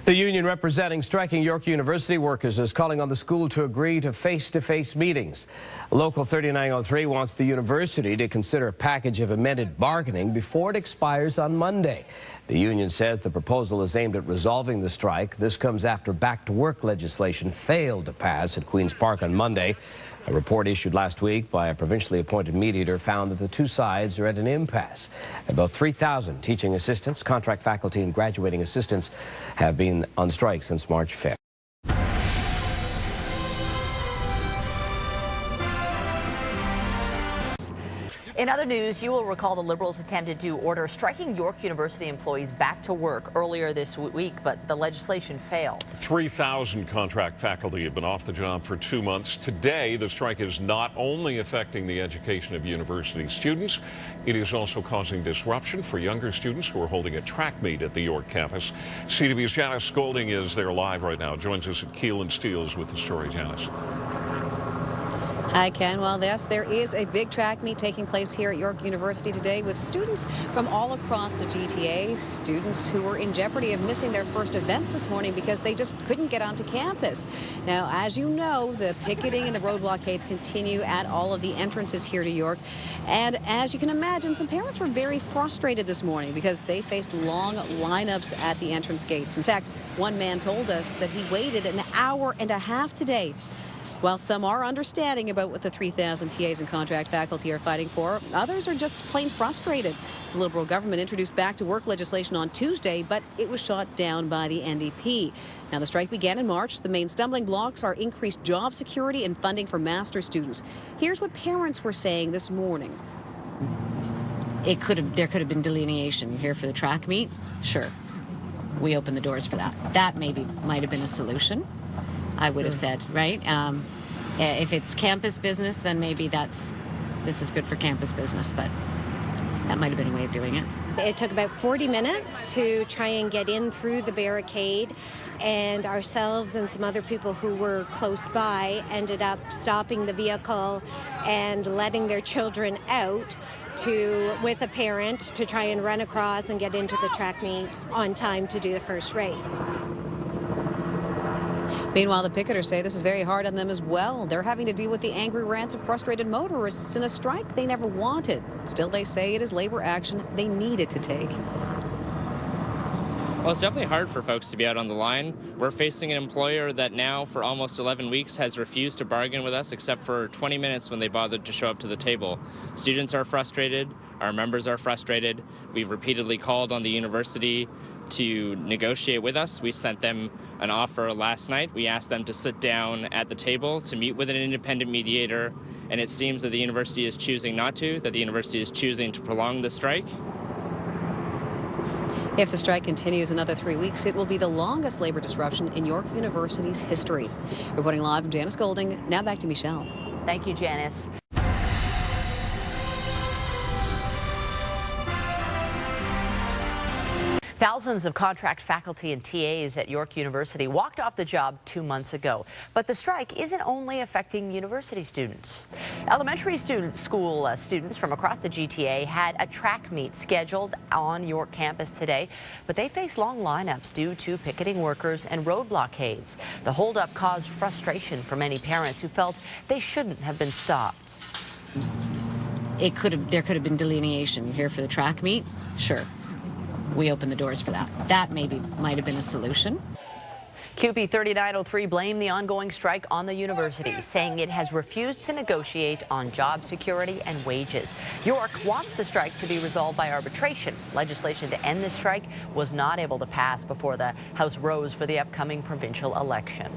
The union representing striking York University workers is calling on the school to agree to face-to-face meetings. Local 3903 wants the university to consider a package of amended bargaining before it expires on Monday. The union says the proposal is aimed at resolving the strike. This comes after back-to-work legislation failed to pass at Queen's Park on Monday. A report issued last week by a provincially appointed mediator found that the two sides are at an impasse. About 3,000 teaching assistants, contract faculty, and graduating assistants have been on strike since March 5th. In other news, you will recall the Liberals attempted to order striking York University employees back to work earlier this week, but the legislation failed. 3,000 contract faculty have been off the job for 2 months. Today, the strike is not only affecting the education of university students, it is also causing disruption for younger students who are holding a track meet at the York campus. CTV's Janice Golding is there live right now. Joins us at Keel and Steels with the story. Janice. Hi, Ken. Well, yes, there is a big track meet taking place here at York University today with students from all across the GTA, students who were in jeopardy of missing their first event this morning because they just couldn't get onto campus. Now, as you know, the picketing and the road blockades continue at all of the entrances here to York. And as you can imagine, some parents were very frustrated this morning because they faced long lineups at the entrance gates. In fact, one man told us that he waited an hour and a half today. While some are understanding about what the 3,000 TAs and contract faculty are fighting for, others are just plain frustrated. The Liberal government introduced back-to-work legislation on Tuesday, but it was shot down by the NDP. Now, the strike began in March. The main stumbling blocks are increased job security and funding for master's students. Here's what parents were saying this morning. There could have been delineation here for the track meet. Sure, we opened the doors for that. That maybe might have been a solution, I would have said, right? If it's campus business, then maybe this is good for campus business, but that might have been a way of doing it. It took about 40 minutes to try and get in through the barricade, and ourselves and some other people who were close by ended up stopping the vehicle and letting their children out with a parent to try and run across and get into the track meet on time to do the first race. Meanwhile, the picketers say this is very hard on them as well. They're having to deal with the angry rants of frustrated motorists in a strike they never wanted. Still, they say it is labor action they needed to take. Well, it's definitely hard for folks to be out on the line. We're facing an employer that now, for almost 11 weeks, has refused to bargain with us except for 20 minutes when they bothered to show up to the table. Students are frustrated. Our members are frustrated. We've repeatedly called on the university to negotiate with us. We sent them an offer last night. We asked them to sit down at the table to meet with an independent mediator, and it seems that the university is choosing not to, that the university is choosing to prolong the strike. If the strike continues another 3 weeks, it will be the longest labor disruption in York University's history. Reporting live from Janice Golding, now back to Michelle. Thank you, Janice. Thousands of contract faculty and TAs at York University walked off the job 2 months ago. But the strike isn't only affecting university students. Elementary school students from across the GTA had a track meet scheduled on York campus today, but they faced long lineups due to picketing workers and road blockades. The holdup caused frustration for many parents who felt they shouldn't have been stopped. There could have been delineation here for the track meet. Sure, we opened the doors for that. That maybe might have been a solution. CUPE 3903 blamed the ongoing strike on the university, saying it has refused to negotiate on job security and wages. York wants the strike to be resolved by arbitration. Legislation to end the strike was not able to pass before the House rose for the upcoming provincial election.